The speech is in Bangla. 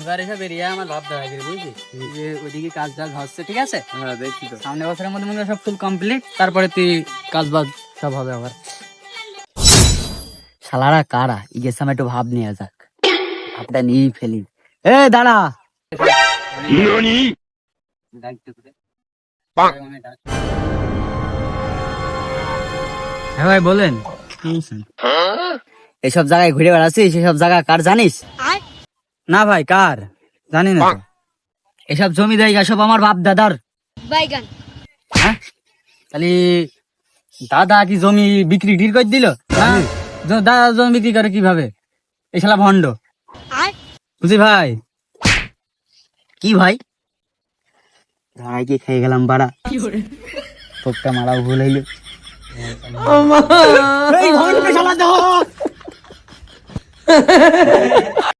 এবার এসব বেরিয়ে আমার ভাব দেখা গেছে বুঝলি, যে ওইদিকে কাজ টাজ হচ্ছে, ঠিক আছে? হ্যাঁ দেখছি তো। সামনে বছরের মধ্যে মনে হয় সব ফুল কমপ্লিট, তারপরে তুই কাজ বাজ সব হবে আবার। শালারা কারা ইগের সামনে একটু ভাব নিয়ে যাক, ভাবটা নিয়েই ফেলি। এ দাঁড়া, হ্যাঁ ভাই বলেন। এসব জায়গায় ঘুরে বেড়াচ্ছিস, এসব জায়গা কার জানিস? না ভাই কার জানি না তো। এসব জমি জায়গা সব আমার বাপ দাদার। বাইগান হ্যাঁ, তাহলে দাদা কি জমি বিক্রি ডিল করে দিল? হ্যাঁ, দাদা জমি বিক্রি করে কিভাবে? এই শালা ভন্ড বুঝি ভাই। কি ভাই ধারাই কি খেয়ে গেলাম বাড়া, তোরটা মারাও ভুল হইল। এই ভন্ড শালা দাও।